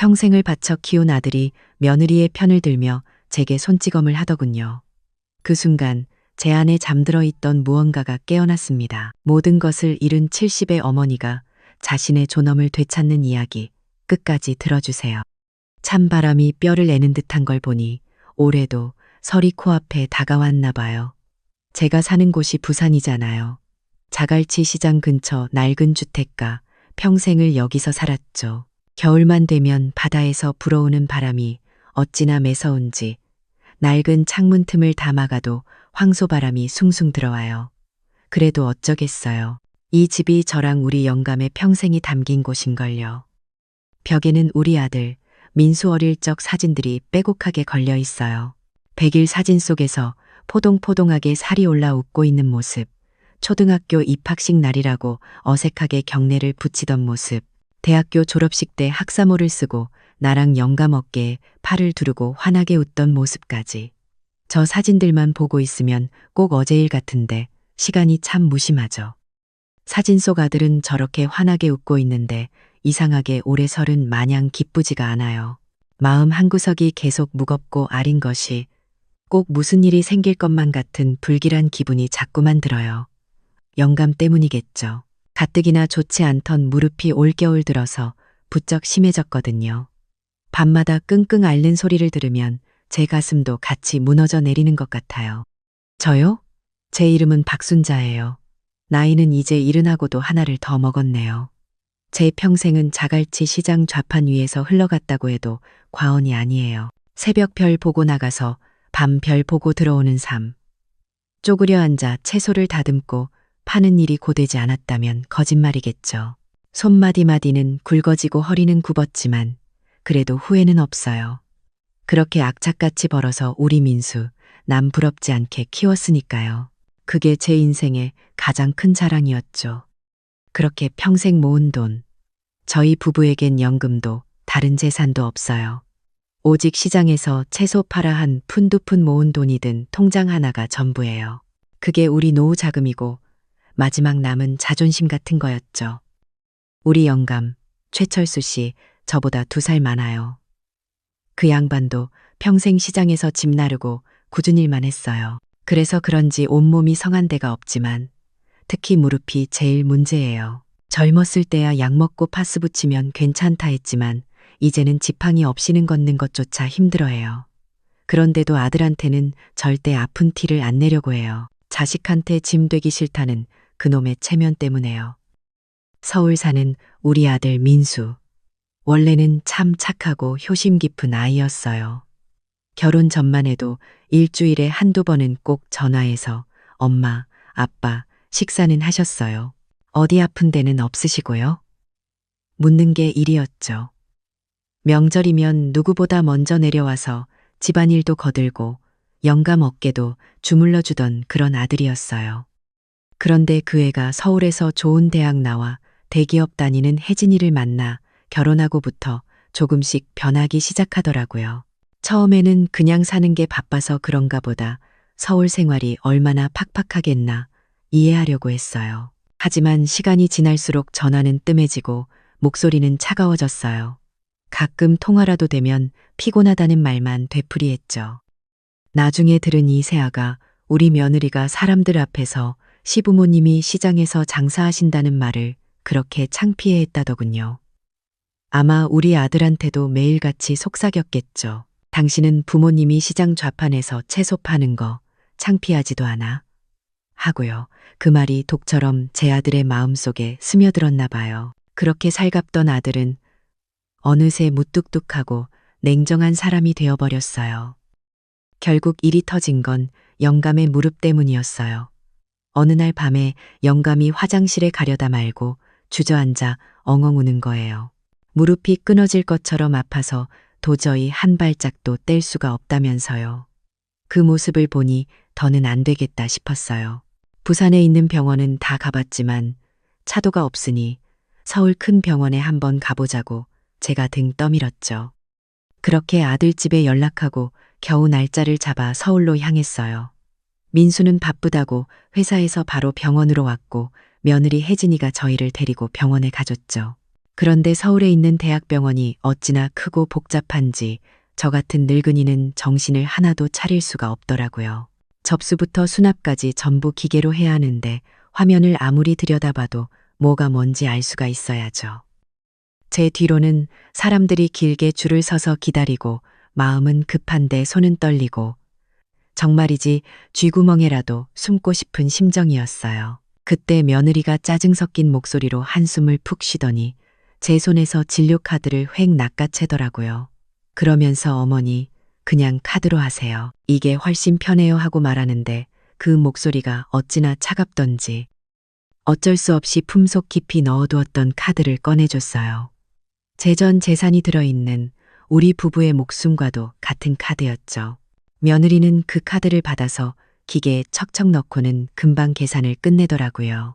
평생을 바쳐 키운 아들이 며느리의 편을 들며 제게 손찌검을 하더군요. 그 순간 제 안에 잠들어 있던 무언가가 깨어났습니다. 모든 것을 잃은 70의 어머니가 자신의 존엄을 되찾는 이야기 끝까지 들어주세요. 찬바람이 뼈를 내는 듯한 걸 보니 올해도 설이 코앞에 다가왔나 봐요. 제가 사는 곳이 부산이잖아요. 자갈치 시장 근처 낡은 주택가, 평생을 여기서 살았죠. 겨울만 되면 바다에서 불어오는 바람이 어찌나 매서운지 낡은 창문 틈을 다 막아도 황소바람이 숭숭 들어와요. 그래도 어쩌겠어요. 이 집이 저랑 우리 영감의 평생이 담긴 곳인걸요. 벽에는 우리 아들 민수 어릴 적 사진들이 빼곡하게 걸려 있어요. 100일 사진 속에서 포동포동하게 살이 올라 웃고 있는 모습, 초등학교 입학식 날이라고 어색하게 경례를 붙이던 모습, 대학교 졸업식 때 학사모를 쓰고 나랑 영감 어깨에 팔을 두르고 환하게 웃던 모습까지. 저 사진들만 보고 있으면 꼭 어제 일 같은데 시간이 참 무심하죠. 사진 속 아들은 저렇게 환하게 웃고 있는데 이상하게 올해 설은 마냥 기쁘지가 않아요. 마음 한구석이 계속 무겁고 아린 것이 꼭 무슨 일이 생길 것만 같은 불길한 기분이 자꾸만 들어요. 영감 때문이겠죠. 가뜩이나 좋지 않던 무릎이 올겨울 들어서 부쩍 심해졌거든요. 밤마다 끙끙 앓는 소리를 들으면 제 가슴도 같이 무너져 내리는 것 같아요. 저요? 제 이름은 박순자예요. 나이는 이제 70하고도 하나를 더 먹었네요. 제 평생은 자갈치 시장 좌판 위에서 흘러갔다고 해도 과언이 아니에요. 새벽 별 보고 나가서 밤 별 보고 들어오는 삶. 쪼그려 앉아 채소를 다듬고 파는 일이 고되지 않았다면 거짓말이겠죠. 손마디마디는 굵어지고 허리는 굽었지만 그래도 후회는 없어요. 그렇게 악착같이 벌어서 우리 민수 남 부럽지 않게 키웠으니까요. 그게 제 인생의 가장 큰 자랑이었죠. 그렇게 평생 모은 돈, 저희 부부에겐 연금도 다른 재산도 없어요. 오직 시장에서 채소 팔아 한 푼 두 푼 모은 돈이 든 통장 하나가 전부예요. 그게 우리 노후 자금이고 마지막 남은 자존심 같은 거였죠. 우리 영감, 최철수 씨, 저보다 2살 많아요. 그 양반도 평생 시장에서 집 나르고 굳은 일만 했어요. 그래서 그런지 온몸이 성한 데가 없지만 특히 무릎이 제일 문제예요. 젊었을 때야 약 먹고 파스 붙이면 괜찮다 했지만 이제는 지팡이 없이는 걷는 것조차 힘들어해요. 그런데도 아들한테는 절대 아픈 티를 안 내려고 해요. 자식한테 짐 되기 싫다는 그놈의 체면 때문에요. 서울 사는 우리 아들 민수. 원래는 참 착하고 효심 깊은 아이였어요. 결혼 전만 해도 일주일에 한두 번은 꼭 전화해서 엄마, 아빠, 식사는 하셨어요. 어디 아픈 데는 없으시고요? 묻는 게 일이었죠. 명절이면 누구보다 먼저 내려와서 집안일도 거들고 영감 어깨도 주물러 주던 그런 아들이었어요. 그런데 그 애가 서울에서 좋은 대학 나와 대기업 다니는 혜진이를 만나 결혼하고부터 조금씩 변하기 시작하더라고요. 처음에는 그냥 사는 게 바빠서 그런가 보다 서울 생활이 얼마나 팍팍하겠나 이해하려고 했어요. 하지만 시간이 지날수록 전화는 뜸해지고 목소리는 차가워졌어요. 가끔 통화라도 되면 피곤하다는 말만 되풀이했죠. 나중에 들은 이 새아가 우리 며느리가 사람들 앞에서 시부모님이 시장에서 장사하신다는 말을 그렇게 창피해했다더군요. 아마 우리 아들한테도 매일같이 속삭였겠죠. 당신은 부모님이 시장 좌판에서 채소 파는 거 창피하지도 않아? 하고요. 그 말이 독처럼 제 아들의 마음속에 스며들었나 봐요. 그렇게 살갑던 아들은 어느새 무뚝뚝하고 냉정한 사람이 되어버렸어요. 결국 일이 터진 건 영감의 무릎 때문이었어요. 어느 날 밤에 영감이 화장실에 가려다 말고 주저앉아 엉엉 우는 거예요. 무릎이 끊어질 것처럼 아파서 도저히 한 발짝도 뗄 수가 없다면서요. 그 모습을 보니 더는 안 되겠다 싶었어요. 부산에 있는 병원은 다 가봤지만 차도가 없으니 서울 큰 병원에 한번 가보자고 제가 등 떠밀었죠. 그렇게 아들 집에 연락하고 겨우 날짜를 잡아 서울로 향했어요. 민수는 바쁘다고 회사에서 바로 병원으로 왔고 며느리 혜진이가 저희를 데리고 병원에 가줬죠. 그런데 서울에 있는 대학병원이 어찌나 크고 복잡한지 저 같은 늙은이는 정신을 하나도 차릴 수가 없더라고요. 접수부터 수납까지 전부 기계로 해야 하는데 화면을 아무리 들여다봐도 뭐가 뭔지 알 수가 있어야죠. 제 뒤로는 사람들이 길게 줄을 서서 기다리고 마음은 급한데 손은 떨리고 정말이지 쥐구멍에라도 숨고 싶은 심정이었어요. 그때 며느리가 짜증 섞인 목소리로 한숨을 푹 쉬더니 제 손에서 진료 카드를 획 낚아채더라고요. 그러면서 어머니, 그냥 카드로 하세요. 이게 훨씬 편해요 하고 말하는데 그 목소리가 어찌나 차갑던지 어쩔 수 없이 품속 깊이 넣어두었던 카드를 꺼내줬어요. 제 전 재산이 들어있는 우리 부부의 목숨과도 같은 카드였죠. 며느리는 그 카드를 받아서 기계에 척척 넣고는 금방 계산을 끝내더라고요.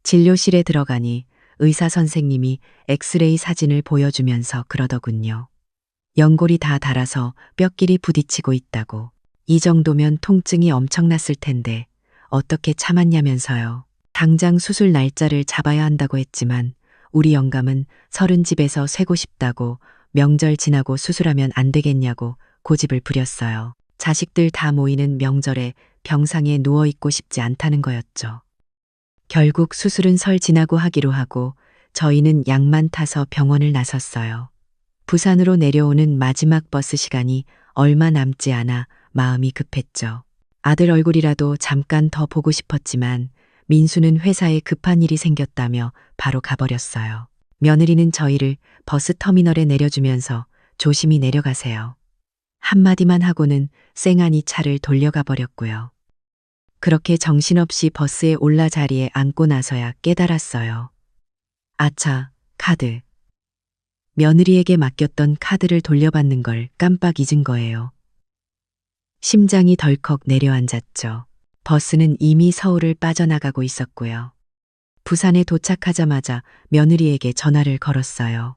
진료실에 들어가니 의사 선생님이 엑스레이 사진을 보여주면서 그러더군요. 연골이 다 닳아서 뼈끼리 부딪히고 있다고. 이 정도면 통증이 엄청났을 텐데 어떻게 참았냐면서요. 당장 수술 날짜를 잡아야 한다고 했지만 우리 영감은 서른 집에서 쇠고 싶다고 명절 지나고 수술하면 안 되겠냐고 고집을 부렸어요. 자식들 다 모이는 명절에 병상에 누워있고 싶지 않다는 거였죠. 결국 수술은 설 지나고 하기로 하고 저희는 약만 타서 병원을 나섰어요. 부산으로 내려오는 마지막 버스 시간이 얼마 남지 않아 마음이 급했죠. 아들 얼굴이라도 잠깐 더 보고 싶었지만 민수는 회사에 급한 일이 생겼다며 바로 가버렸어요. 며느리는 저희를 버스 터미널에 내려주면서 조심히 내려가세요. 한마디만 하고는 쌩안이 차를 돌려가 버렸고요. 그렇게 정신없이 버스에 올라 자리에 앉고 나서야 깨달았어요. 아차, 카드. 며느리에게 맡겼던 카드를 돌려받는 걸 깜빡 잊은 거예요. 심장이 덜컥 내려앉았죠. 버스는 이미 서울을 빠져나가고 있었고요. 부산에 도착하자마자 며느리에게 전화를 걸었어요.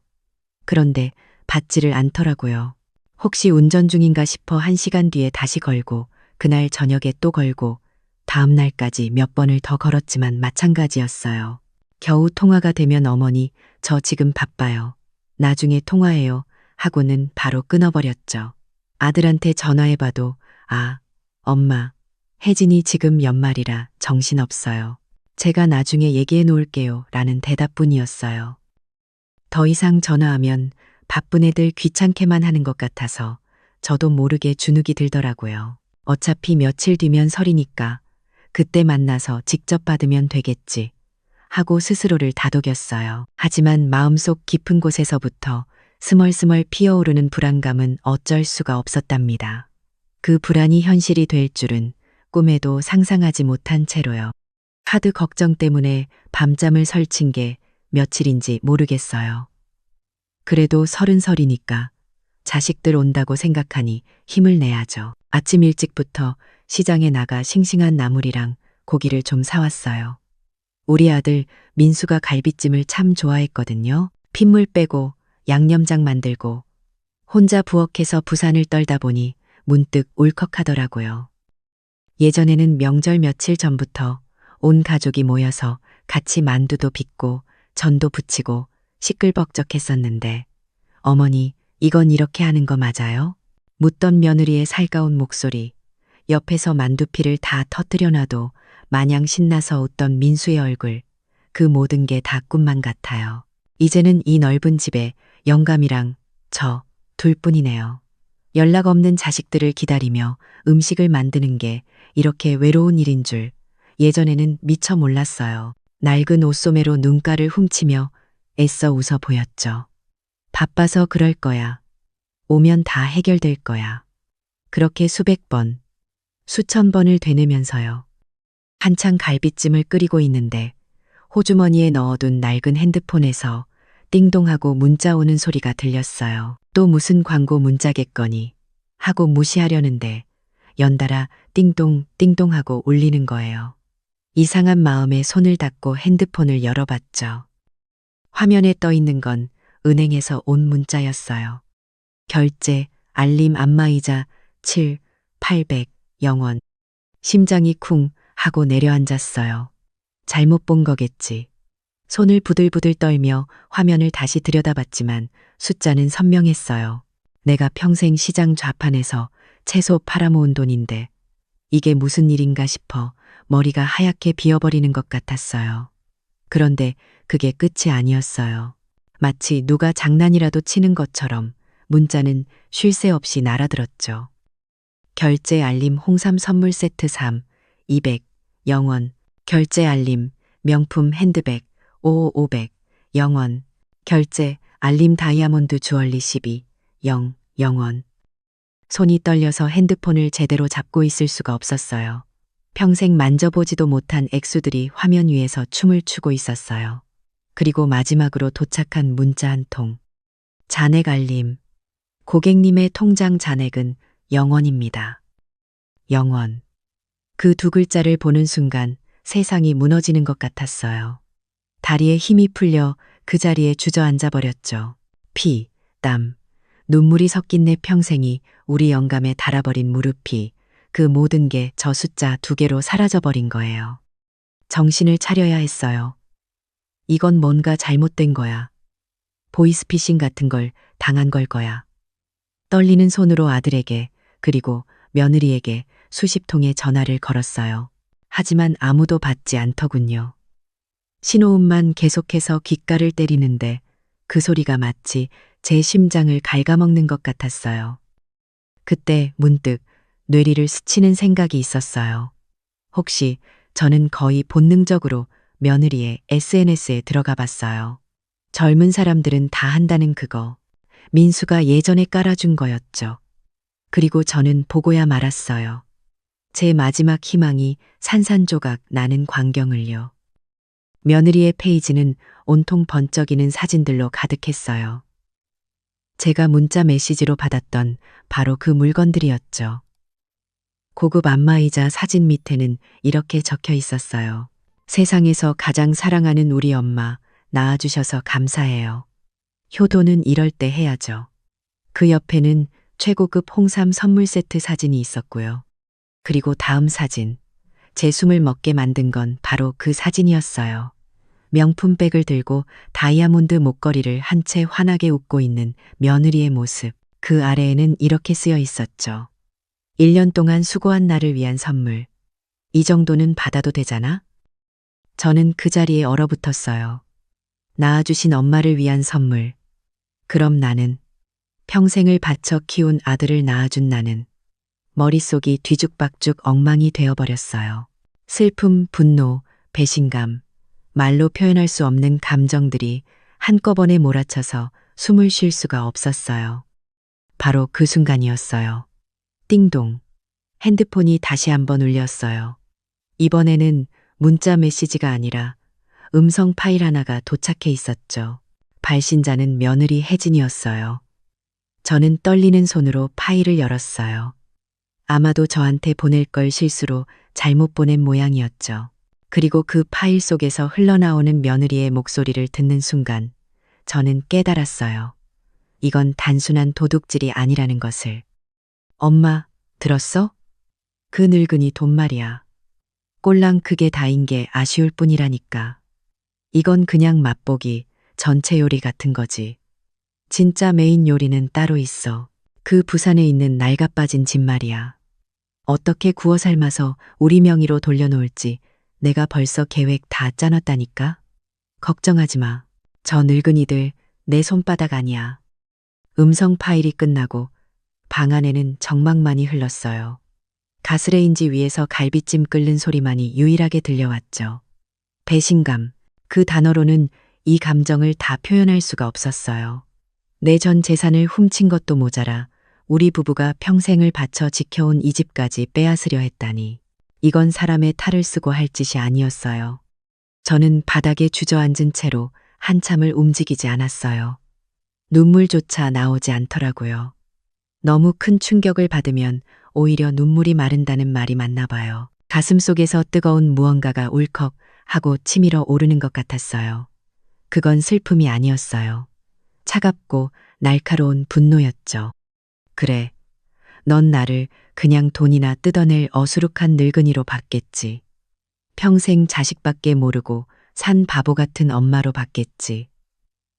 그런데 받지를 않더라고요. 혹시 운전 중인가 싶어 1시간 뒤에 다시 걸고 그날 저녁에 또 걸고 다음 날까지 몇 번을 더 걸었지만 마찬가지였어요. 겨우 통화가 되면 어머니, 저 지금 바빠요. 나중에 통화해요. 하고는 바로 끊어버렸죠. 아들한테 전화해봐도 아, 엄마, 혜진이 지금 연말이라 정신없어요. 제가 나중에 얘기해 놓을게요. 라는 대답뿐이었어요. 더 이상 전화하면 바쁜 애들 귀찮게만 하는 것 같아서 저도 모르게 주눅이 들더라고요. 어차피 며칠 뒤면 설이니까 그때 만나서 직접 받으면 되겠지 하고 스스로를 다독였어요. 하지만 마음속 깊은 곳에서부터 스멀스멀 피어오르는 불안감은 어쩔 수가 없었답니다. 그 불안이 현실이 될 줄은 꿈에도 상상하지 못한 채로요. 카드 걱정 때문에 밤잠을 설친 게 며칠인지 모르겠어요. 그래도 30살이니까 자식들 온다고 생각하니 힘을 내야죠. 아침 일찍부터 시장에 나가 싱싱한 나물이랑 고기를 좀 사왔어요. 우리 아들 민수가 갈비찜을 참 좋아했거든요. 핏물 빼고 양념장 만들고 혼자 부엌에서 부산을 떨다 보니 문득 울컥하더라고요. 예전에는 명절 며칠 전부터 온 가족이 모여서 같이 만두도 빚고 전도 부치고 시끌벅적했었는데 어머니, 이건 이렇게 하는 거 맞아요? 묻던 며느리의 살가운 목소리, 옆에서 만두피를 다 터뜨려 놔도 마냥 신나서 웃던 민수의 얼굴, 그 모든 게 다 꿈만 같아요. 이제는 이 넓은 집에 영감이랑 저 둘뿐이네요. 연락 없는 자식들을 기다리며 음식을 만드는 게 이렇게 외로운 일인 줄 예전에는 미처 몰랐어요. 낡은 옷소매로 눈가를 훔치며 애써 웃어 보였죠. 바빠서 그럴 거야. 오면 다 해결될 거야. 그렇게 수백 번, 수천 번을 되뇌면서요. 한창 갈비찜을 끓이고 있는데 호주머니에 넣어둔 낡은 핸드폰에서 띵동하고 문자 오는 소리가 들렸어요. 또 무슨 광고 문자겠거니 하고 무시하려는데 연달아 띵동 띵동하고 울리는 거예요. 이상한 마음에 손을 닫고 핸드폰을 열어봤죠. 화면에 떠 있는 건 은행에서 온 문자였어요. 결제, 알림 안마의자 7, 800, 0원. 심장이 쿵 하고 내려앉았어요. 잘못 본 거겠지. 손을 부들부들 떨며 화면을 다시 들여다봤지만 숫자는 선명했어요. 내가 평생 시장 좌판에서 채소 팔아모은 돈인데 이게 무슨 일인가 싶어 머리가 하얗게 비어버리는 것 같았어요. 그런데 그게 끝이 아니었어요. 마치 누가 장난이라도 치는 것처럼 문자는 쉴 새 없이 날아들었죠. 결제 알림 홍삼 선물 세트 3, 200, 0원. 결제 알림, 명품 핸드백, 500, 0원. 결제 알림 다이아몬드 주얼리 12, 0원. 손이 떨려서 핸드폰을 제대로 잡고 있을 수가 없었어요. 평생 만져보지도 못한 액수들이 화면 위에서 춤을 추고 있었어요. 그리고 마지막으로 도착한 문자 한 통. 잔액 알림. 고객님의 통장 잔액은 0원입니다. 0원. 그 두 글자를 보는 순간 세상이 무너지는 것 같았어요. 다리에 힘이 풀려 그 자리에 주저앉아 버렸죠. 피, 땀, 눈물이 섞인 내 평생이 우리 영감에 달아버린 무릎이 그 모든 게 저 숫자 2개로 사라져버린 거예요. 정신을 차려야 했어요. 이건 뭔가 잘못된 거야. 보이스피싱 같은 걸 당한 걸 거야. 떨리는 손으로 아들에게 그리고 며느리에게 수십 통의 전화를 걸었어요. 하지만 아무도 받지 않더군요. 신호음만 계속해서 귓가를 때리는데 그 소리가 마치 제 심장을 갉아먹는 것 같았어요. 그때 문득 뇌리를 스치는 생각이 있었어요. 혹시 저는 거의 본능적으로 며느리의 SNS에 들어가 봤어요. 젊은 사람들은 다 한다는 그거. 민수가 예전에 깔아준 거였죠. 그리고 저는 보고야 말았어요. 제 마지막 희망이 산산조각 나는 광경을요. 며느리의 페이지는 온통 번쩍이는 사진들로 가득했어요. 제가 문자 메시지로 받았던 바로 그 물건들이었죠. 고급 안마의자 사진 밑에는 이렇게 적혀 있었어요. 세상에서 가장 사랑하는 우리 엄마, 낳아주셔서 감사해요. 효도는 이럴 때 해야죠. 그 옆에는 최고급 홍삼 선물 세트 사진이 있었고요. 그리고 다음 사진. 제 숨을 먹게 만든 건 바로 그 사진이었어요. 명품 백을 들고 다이아몬드 목걸이를 한 채 환하게 웃고 있는 며느리의 모습. 그 아래에는 이렇게 쓰여 있었죠. 1년 동안 수고한 나를 위한 선물. 이 정도는 받아도 되잖아? 저는 그 자리에 얼어붙었어요. 낳아주신 엄마를 위한 선물. 그럼 나는 평생을 바쳐 키운 아들을 낳아준 나는 머릿속이 뒤죽박죽 엉망이 되어버렸어요. 슬픔, 분노, 배신감, 말로 표현할 수 없는 감정들이 한꺼번에 몰아쳐서 숨을 쉴 수가 없었어요. 바로 그 순간이었어요. 띵동. 핸드폰이 다시 한번 울렸어요. 이번에는 문자 메시지가 아니라 음성 파일 하나가 도착해 있었죠. 발신자는 며느리 혜진이었어요. 저는 떨리는 손으로 파일을 열었어요. 아마도 저한테 보낼 걸 실수로 잘못 보낸 모양이었죠. 그리고 그 파일 속에서 흘러나오는 며느리의 목소리를 듣는 순간 저는 깨달았어요. 이건 단순한 도둑질이 아니라는 것을. 엄마, 들었어? 그 늙은이 돈 말이야. 꼴랑 그게 다인 게 아쉬울 뿐이라니까. 이건 그냥 맛보기, 전체 요리 같은 거지. 진짜 메인 요리는 따로 있어. 그 부산에 있는 낡아빠진 집 말이야. 어떻게 구워 삶아서 우리 명의로 돌려놓을지 내가 벌써 계획 다 짜놨다니까? 걱정하지 마. 저 늙은이들 내 손바닥 아니야. 음성 파일이 끝나고 방 안에는 정막만이 흘렀어요. 가스레인지 위에서 갈비찜 끓는 소리만이 유일하게 들려왔죠. 배신감, 그 단어로는 이 감정을 다 표현할 수가 없었어요. 내 전 재산을 훔친 것도 모자라 우리 부부가 평생을 바쳐 지켜온 이 집까지 빼앗으려 했다니. 이건 사람의 탈을 쓰고 할 짓이 아니었어요. 저는 바닥에 주저앉은 채로 한참을 움직이지 않았어요. 눈물조차 나오지 않더라고요. 너무 큰 충격을 받으면 오히려 눈물이 마른다는 말이 맞나 봐요. 가슴 속에서 뜨거운 무언가가 울컥 하고 치밀어 오르는 것 같았어요. 그건 슬픔이 아니었어요. 차갑고 날카로운 분노였죠. 그래, 넌 나를 그냥 돈이나 뜯어낼 어수룩한 늙은이로 봤겠지. 평생 자식밖에 모르고 산 바보 같은 엄마로 봤겠지.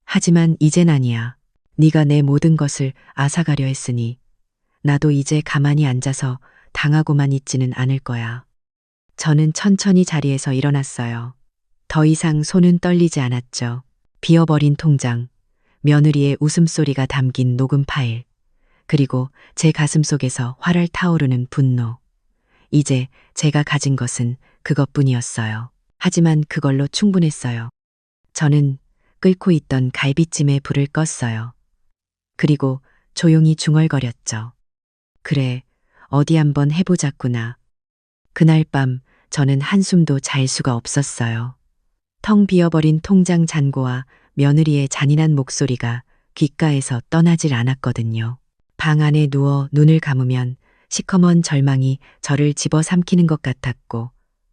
하지만 이젠 아니야. 네가 내 모든 것을 앗아가려 했으니 나도 이제 가만히 앉아서 당하고만 있지는 않을 거야. 저는 천천히 자리에서 일어났어요. 더 이상 손은 떨리지 않았죠. 비어버린 통장, 며느리의 웃음소리가 담긴 녹음 파일, 그리고 제 가슴 속에서 활활 타오르는 분노. 이제 제가 가진 것은 그것뿐이었어요. 하지만 그걸로 충분했어요. 저는 끓고 있던 갈비찜에 불을 껐어요. 그리고 조용히 중얼거렸죠. 그래, 어디 한번 해보자꾸나. 그날 밤 저는 한숨도 잘 수가 없었어요. 텅 비어버린 통장 잔고와 며느리의 잔인한 목소리가 귓가에서 떠나질 않았거든요. 방 안에 누워 눈을 감으면 시커먼 절망이 저를 집어삼키는 것 같았고,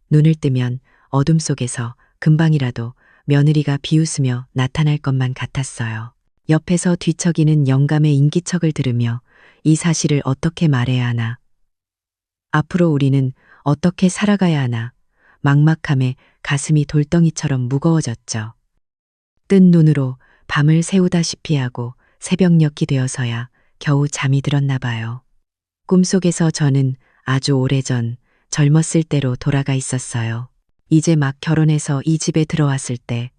눈을 뜨면 어둠 속에서 금방이라도 며느리가 비웃으며 나타날 것만 같았어요. 옆에서 뒤척이는 영감의 인기척을 들으며 이 사실을 어떻게 말해야 하나, 앞으로 우리는 어떻게 살아가야 하나, 막막함에 가슴이 돌덩이처럼 무거워졌죠. 뜬 눈으로 밤을 새우다시피 하고 새벽녘이 되어서야 겨우 잠이 들었나 봐요. 꿈속에서 저는 아주 오래전 젊었을 때로 돌아가 있었어요. 이제 막 결혼해서 이 집에 들어왔을 때,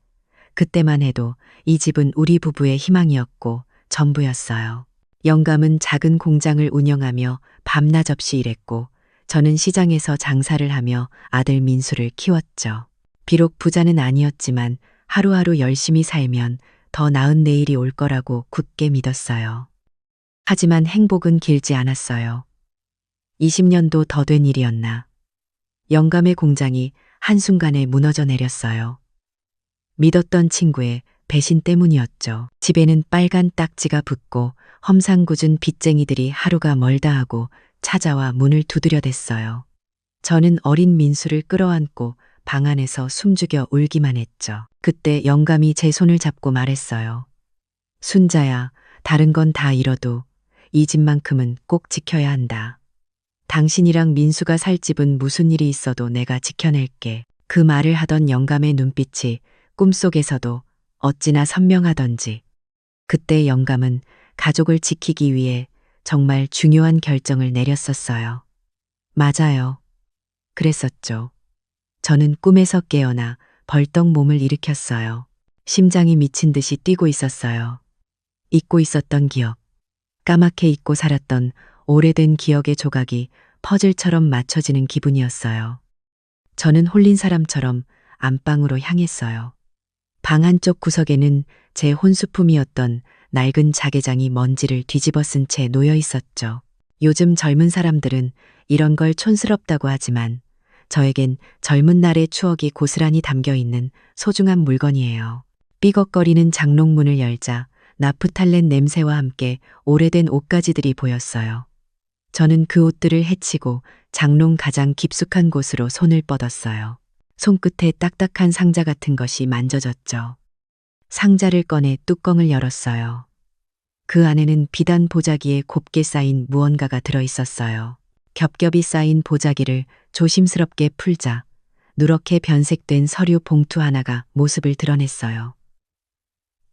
그때만 해도 이 집은 우리 부부의 희망이었고 전부였어요. 영감은 작은 공장을 운영하며 밤낮 없이 일했고, 저는 시장에서 장사를 하며 아들 민수를 키웠죠. 비록 부자는 아니었지만 하루하루 열심히 살면 더 나은 내일이 올 거라고 굳게 믿었어요. 하지만 행복은 길지 않았어요. 20년도 더 된 일이었나. 영감의 공장이 한순간에 무너져 내렸어요. 믿었던 친구의 배신 때문이었죠. 집에는 빨간 딱지가 붙고 험상궂은 빚쟁이들이 하루가 멀다 하고 찾아와 문을 두드려댔어요. 저는 어린 민수를 끌어안고 방 안에서 숨죽여 울기만 했죠. 그때 영감이 제 손을 잡고 말했어요. 순자야, 다른 건 다 잃어도 이 집만큼은 꼭 지켜야 한다. 당신이랑 민수가 살 집은 무슨 일이 있어도 내가 지켜낼게. 그 말을 하던 영감의 눈빛이 꿈속에서도 어찌나 선명하던지. 그때 영감은 가족을 지키기 위해 정말 중요한 결정을 내렸었어요. 맞아요. 그랬었죠. 저는 꿈에서 깨어나 벌떡 몸을 일으켰어요. 심장이 미친 듯이 뛰고 있었어요. 잊고 있었던 기억, 까맣게 잊고 살았던 오래된 기억의 조각이 퍼즐처럼 맞춰지는 기분이었어요. 저는 홀린 사람처럼 안방으로 향했어요. 방 한쪽 구석에는 제 혼수품이었던 낡은 자개장이 먼지를 뒤집어 쓴 채 놓여 있었죠. 요즘 젊은 사람들은 이런 걸 촌스럽다고 하지만 저에겐 젊은 날의 추억이 고스란히 담겨 있는 소중한 물건이에요. 삐걱거리는 장롱문을 열자 나프탈렌 냄새와 함께 오래된 옷가지들이 보였어요. 저는 그 옷들을 헤치고 장롱 가장 깊숙한 곳으로 손을 뻗었어요. 손끝에 딱딱한 상자 같은 것이 만져졌죠. 상자를 꺼내 뚜껑을 열었어요. 그 안에는 비단 보자기에 곱게 쌓인 무언가가 들어 있었어요. 겹겹이 쌓인 보자기를 조심스럽게 풀자 누렇게 변색된 서류 봉투 하나가 모습을 드러냈어요.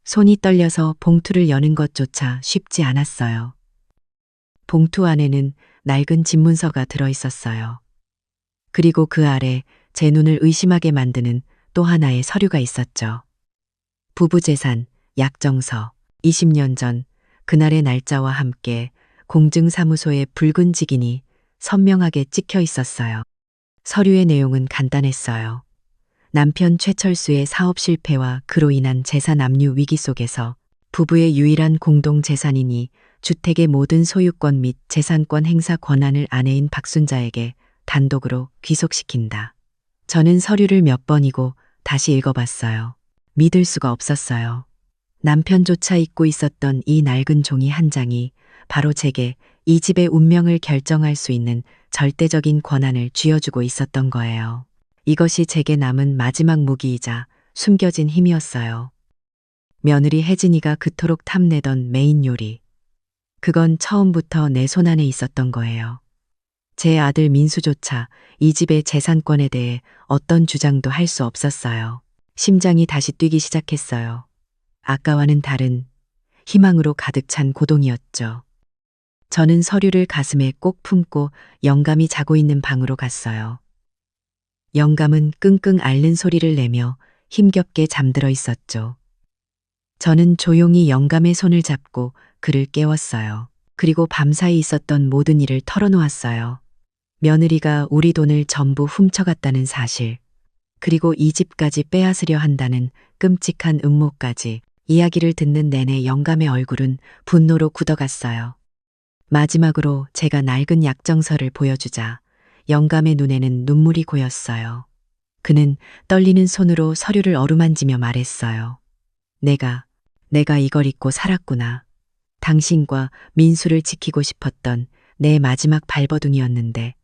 손이 떨려서 봉투를 여는 것조차 쉽지 않았어요. 봉투 안에는 낡은 집문서가 들어 있었어요. 그리고 그 아래 제 눈을 의심하게 만드는 또 하나의 서류가 있었죠. 부부재산, 약정서, 20년 전 그날의 날짜와 함께 공증사무소의 붉은 직인이 선명하게 찍혀 있었어요. 서류의 내용은 간단했어요. 남편 최철수의 사업 실패와 그로 인한 재산 압류 위기 속에서 부부의 유일한 공동 재산이니 주택의 모든 소유권 및 재산권 행사 권한을 아내인 박순자에게 단독으로 귀속시킨다. 저는 서류를 몇 번이고 다시 읽어봤어요. 믿을 수가 없었어요. 남편조차 잊고 있었던 이 낡은 종이 한 장이 바로 제게 이 집의 운명을 결정할 수 있는 절대적인 권한을 쥐어주고 있었던 거예요. 이것이 제게 남은 마지막 무기이자 숨겨진 힘이었어요. 며느리 혜진이가 그토록 탐내던 메인 요리. 그건 처음부터 내 손안에 있었던 거예요. 제 아들 민수조차 이 집의 재산권에 대해 어떤 주장도 할 수 없었어요. 심장이 다시 뛰기 시작했어요. 아까와는 다른 희망으로 가득 찬 고동이었죠. 저는 서류를 가슴에 꼭 품고 영감이 자고 있는 방으로 갔어요. 영감은 끙끙 앓는 소리를 내며 힘겹게 잠들어 있었죠. 저는 조용히 영감의 손을 잡고 그를 깨웠어요. 그리고 밤사이 있었던 모든 일을 털어놓았어요. 며느리가 우리 돈을 전부 훔쳐갔다는 사실, 그리고 이 집까지 빼앗으려 한다는 끔찍한 음모까지. 이야기를 듣는 내내 영감의 얼굴은 분노로 굳어갔어요. 마지막으로 제가 낡은 약정서를 보여주자 영감의 눈에는 눈물이 고였어요. 그는 떨리는 손으로 서류를 어루만지며 말했어요. 내가 이걸 잊고 살았구나. 당신과 민수를 지키고 싶었던 내 마지막 발버둥이었는데.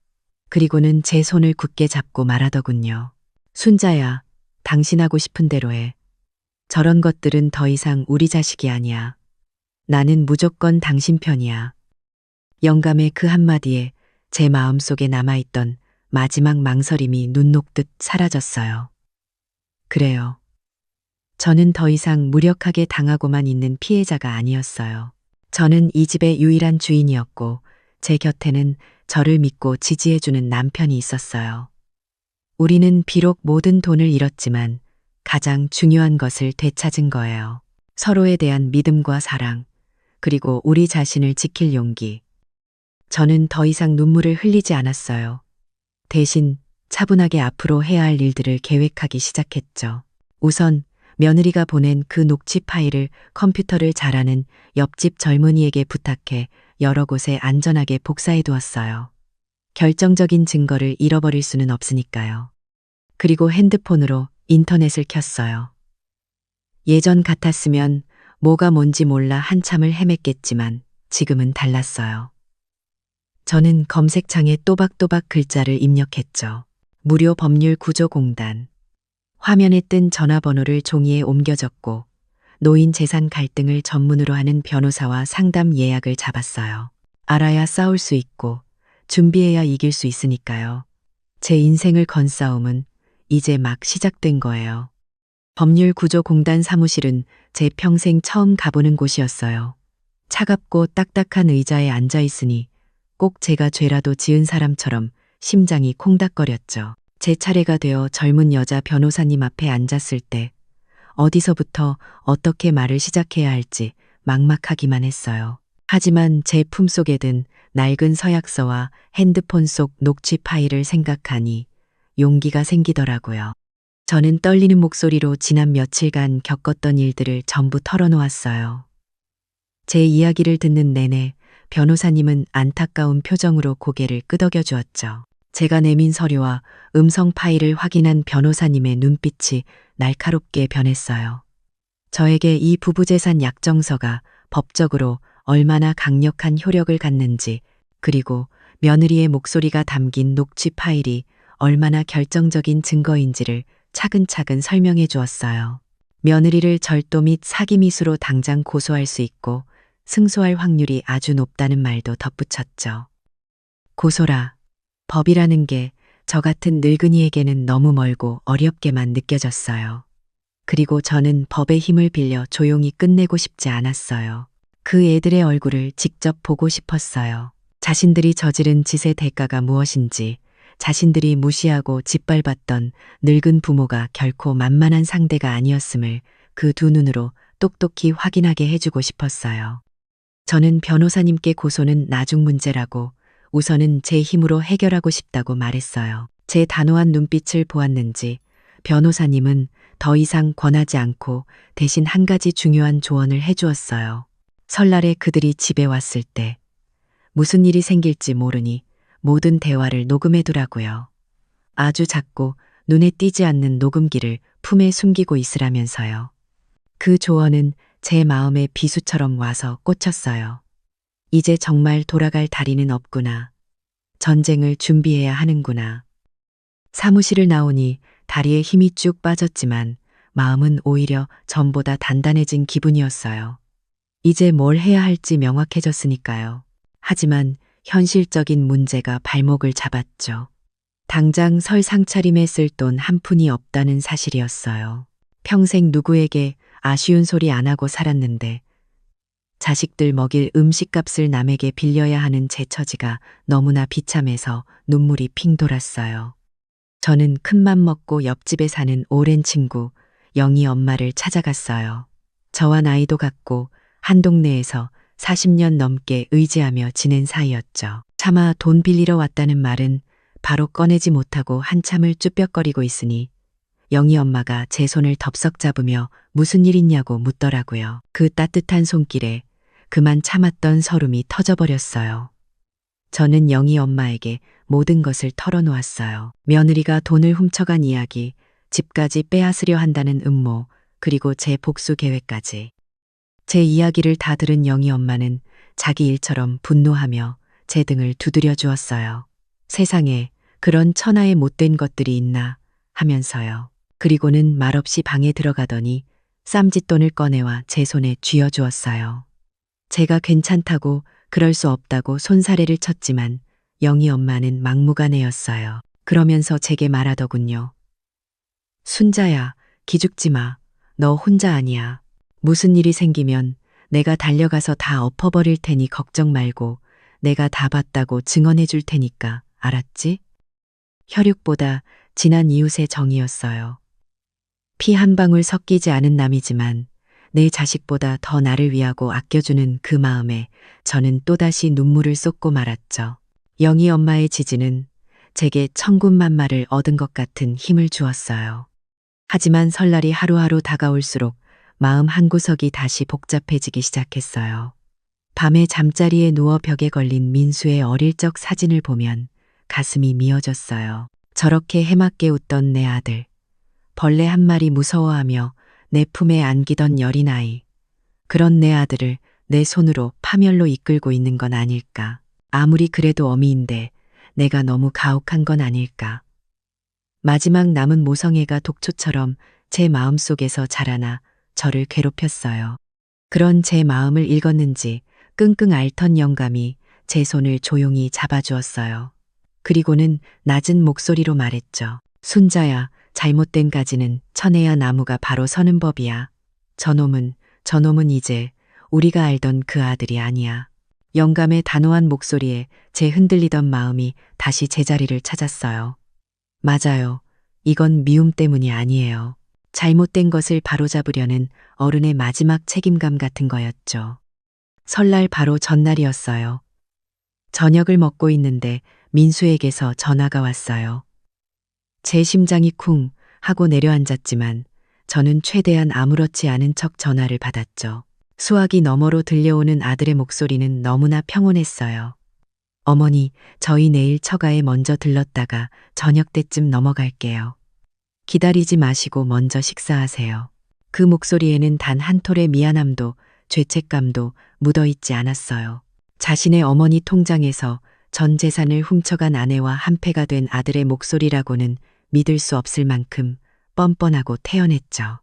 그리고는 제 손을 굳게 잡고 말하더군요. 순자야, 당신 하고 싶은 대로 해. 저런 것들은 더 이상 우리 자식이 아니야. 나는 무조건 당신 편이야. 영감의 그 한마디에 제 마음속에 남아있던 마지막 망설임이 눈 녹듯 사라졌어요. 그래요. 저는 더 이상 무력하게 당하고만 있는 피해자가 아니었어요. 저는 이 집의 유일한 주인이었고 제 곁에는 저를 믿고 지지해주는 남편이 있었어요. 우리는 비록 모든 돈을 잃었지만 가장 중요한 것을 되찾은 거예요. 서로에 대한 믿음과 사랑, 그리고 우리 자신을 지킬 용기. 저는 더 이상 눈물을 흘리지 않았어요. 대신 차분하게 앞으로 해야 할 일들을 계획하기 시작했죠. 우선 며느리가 보낸 그 녹취 파일을 컴퓨터를 잘하는 옆집 젊은이에게 부탁해 여러 곳에 안전하게 복사해 두었어요. 결정적인 증거를 잃어버릴 수는 없으니까요. 그리고 핸드폰으로 인터넷을 켰어요. 예전 같았으면 뭐가 뭔지 몰라 한참을 헤맸겠지만 지금은 달랐어요. 저는 검색창에 또박또박 글자를 입력했죠. 무료 법률 구조공단. 화면에 뜬 전화번호를 종이에 옮겨 적고 노인 재산 갈등을 전문으로 하는 변호사와 상담 예약을 잡았어요. 알아야 싸울 수 있고 준비해야 이길 수 있으니까요. 제 인생을 건 싸움은 이제 막 시작된 거예요. 법률구조공단 사무실은 제 평생 처음 가보는 곳이었어요. 차갑고 딱딱한 의자에 앉아 있으니 꼭 제가 죄라도 지은 사람처럼 심장이 콩닥거렸죠. 제 차례가 되어 젊은 여자 변호사님 앞에 앉았을 때 어디서부터 어떻게 말을 시작해야 할지 막막하기만 했어요. 하지만 제 품속에 든 낡은 서약서와 핸드폰 속 녹취 파일을 생각하니 용기가 생기더라고요. 저는 떨리는 목소리로 지난 며칠간 겪었던 일들을 전부 털어놓았어요. 제 이야기를 듣는 내내 변호사님은 안타까운 표정으로 고개를 끄덕여 주었죠. 제가 내민 서류와 음성 파일을 확인한 변호사님의 눈빛이 날카롭게 변했어요. 저에게 이 부부재산 약정서가 법적으로 얼마나 강력한 효력을 갖는지, 그리고 며느리의 목소리가 담긴 녹취 파일이 얼마나 결정적인 증거인지를 차근차근 설명해 주었어요. 며느리를 절도 및 사기미수로 당장 고소할 수 있고 승소할 확률이 아주 높다는 말도 덧붙였죠. 고소라. 법이라는 게 저 같은 늙은이에게는 너무 멀고 어렵게만 느껴졌어요. 그리고 저는 법의 힘을 빌려 조용히 끝내고 싶지 않았어요. 그 애들의 얼굴을 직접 보고 싶었어요. 자신들이 저지른 짓의 대가가 무엇인지, 자신들이 무시하고 짓밟았던 늙은 부모가 결코 만만한 상대가 아니었음을 그 두 눈으로 똑똑히 확인하게 해주고 싶었어요. 저는 변호사님께 고소는 나중 문제라고 우선은 제 힘으로 해결하고 싶다고 말했어요. 제 단호한 눈빛을 보았는지 변호사님은 더 이상 권하지 않고 대신 한 가지 중요한 조언을 해주었어요. 설날에 그들이 집에 왔을 때 무슨 일이 생길지 모르니 모든 대화를 녹음해 두라고요. 아주 작고 눈에 띄지 않는 녹음기를 품에 숨기고 있으라면서요. 그 조언은 제 마음에 비수처럼 와서 꽂혔어요. 이제 정말 돌아갈 다리는 없구나. 전쟁을 준비해야 하는구나. 사무실을 나오니 다리에 힘이 쭉 빠졌지만 마음은 오히려 전보다 단단해진 기분이었어요. 이제 뭘 해야 할지 명확해졌으니까요. 하지만 현실적인 문제가 발목을 잡았죠. 당장 설 상차림에 쓸 돈 한 푼이 없다는 사실이었어요. 평생 누구에게 아쉬운 소리 안 하고 살았는데 자식들 먹일 음식값을 남에게 빌려야 하는 제 처지가 너무나 비참해서 눈물이 핑 돌았어요. 저는 큰맘 먹고 옆집에 사는 오랜 친구 영희 엄마를 찾아갔어요. 저와 나이도 같고 한 동네에서 40년 넘게 의지하며 지낸 사이였죠. 차마 돈 빌리러 왔다는 말은 바로 꺼내지 못하고 한참을 쭈뼛거리고 있으니 영희 엄마가 제 손을 덥석 잡으며 무슨 일 있냐고 묻더라고요. 그 따뜻한 손길에 그만 참았던 서름이 터져버렸어요. 저는 영희 엄마에게 모든 것을 털어놓았어요. 며느리가 돈을 훔쳐간 이야기, 집까지 빼앗으려 한다는 음모, 그리고 제 복수 계획까지. 제 이야기를 다 들은 영희 엄마는 자기 일처럼 분노하며 제 등을 두드려 주었어요. 세상에 그런 천하의 못된 것들이 있나 하면서요. 그리고는 말없이 방에 들어가더니 쌈짓돈을 꺼내와 제 손에 쥐어 주었어요. 제가 괜찮다고 그럴 수 없다고 손사래를 쳤지만 영희 엄마는 막무가내였어요. 그러면서 제게 말하더군요. 순자야, 기죽지 마. 너 혼자 아니야. 무슨 일이 생기면 내가 달려가서 다 엎어버릴 테니 걱정 말고 내가 다 봤다고 증언해 줄 테니까 알았지? 혈육보다 진한 이웃의 정이었어요. 피 한 방울 섞이지 않은 남이지만 내 자식보다 더 나를 위하고 아껴주는 그 마음에 저는 또다시 눈물을 쏟고 말았죠. 영희 엄마의 지지는 제게 천군만마를 얻은 것 같은 힘을 주었어요. 하지만 설날이 하루하루 다가올수록 마음 한구석이 다시 복잡해지기 시작했어요. 밤에 잠자리에 누워 벽에 걸린 민수의 어릴 적 사진을 보면 가슴이 미어졌어요. 저렇게 해맑게 웃던 내 아들, 벌레 한 마리 무서워하며 내 품에 안기던 여린 아이, 그런 내 아들을 내 손으로 파멸로 이끌고 있는 건 아닐까. 아무리 그래도 어미인데 내가 너무 가혹한 건 아닐까. 마지막 남은 모성애가 독초처럼 제 마음속에서 자라나 저를 괴롭혔어요. 그런 제 마음을 읽었는지 끙끙 앓던 영감이 제 손을 조용히 잡아주었어요. 그리고는 낮은 목소리로 말했죠. 순자야, 잘못된 가지는 쳐내야 나무가 바로 서는 법이야. 저놈은 이제 우리가 알던 그 아들이 아니야. 영감의 단호한 목소리에 제 흔들리던 마음이 다시 제자리를 찾았어요. 맞아요. 이건 미움 때문이 아니에요. 잘못된 것을 바로잡으려는 어른의 마지막 책임감 같은 거였죠. 설날 바로 전날이었어요. 저녁을 먹고 있는데 민수에게서 전화가 왔어요. 제 심장이 쿵 하고 내려앉았지만 저는 최대한 아무렇지 않은 척 전화를 받았죠. 수화기 너머로 들려오는 아들의 목소리는 너무나 평온했어요. 어머니, 저희 내일 처가에 먼저 들렀다가 저녁 때쯤 넘어갈게요. 기다리지 마시고 먼저 식사하세요. 그 목소리에는 단 한 톨의 미안함도 죄책감도 묻어있지 않았어요. 자신의 어머니 통장에서 전 재산을 훔쳐간 아내와 한패가 된 아들의 목소리라고는 믿을 수 없을 만큼 뻔뻔하고 태연했죠.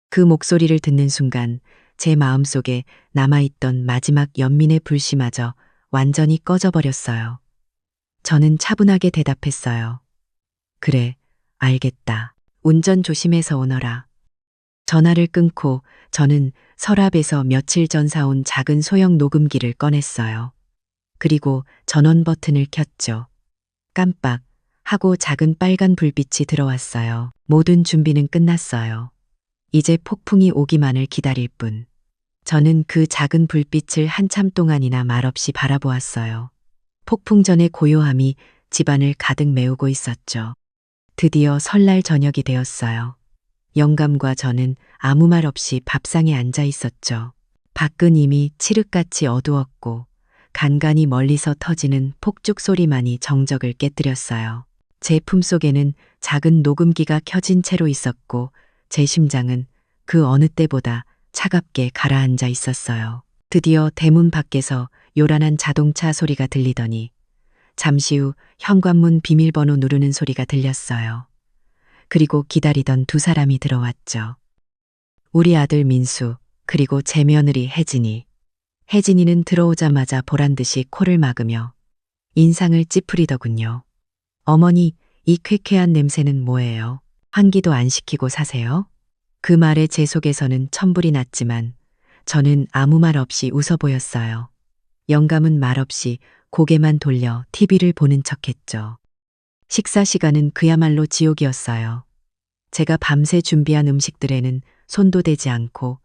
그 목소리를 듣는 순간 제 마음속에 남아있던 마지막 연민의 불씨마저 완전히 꺼져버렸어요. 저는 차분하게 대답했어요. 그래, 알겠다. 운전 조심해서 오너라. 전화를 끊고 저는 서랍에서 며칠 전 사온 작은 소형 녹음기를 꺼냈어요. 그리고 전원 버튼을 켰죠. 깜빡 하고 작은 빨간 불빛이 들어왔어요. 모든 준비는 끝났어요. 이제 폭풍이 오기만을 기다릴 뿐. 저는 그 작은 불빛을 한참 동안이나 말없이 바라보았어요. 폭풍 전의 고요함이 집안을 가득 메우고 있었죠. 드디어 설날 저녁이 되었어요. 영감과 저는 아무 말 없이 밥상에 앉아 있었죠. 밖은 이미 칠흑같이 어두웠고 간간이 멀리서 터지는 폭죽 소리만이 정적을 깨뜨렸어요. 제 품속에는 작은 녹음기가 켜진 채로 있었고 제 심장은 그 어느 때보다 차갑게 가라앉아 있었어요. 드디어 대문 밖에서 요란한 자동차 소리가 들리더니 잠시 후 현관문 비밀번호 누르는 소리가 들렸어요. 그리고 기다리던 두 사람이 들어왔죠. 우리 아들 민수, 그리고 제 며느리 혜진이. 혜진이는 들어오자마자 보란듯이 코를 막으며 인상을 찌푸리더군요. 어머니, 이 쾌쾌한 냄새는 뭐예요? 환기도 안 시키고 사세요? 그 말에 제 속에서는 천불이 났지만 저는 아무 말 없이 웃어 보였어요. 영감은 말없이 고개만 돌려 TV를 보는 척했죠. 식사 시간은 그야말로 지옥이었어요. 제가 밤새 준비한 음식들에는 손도 대지 않고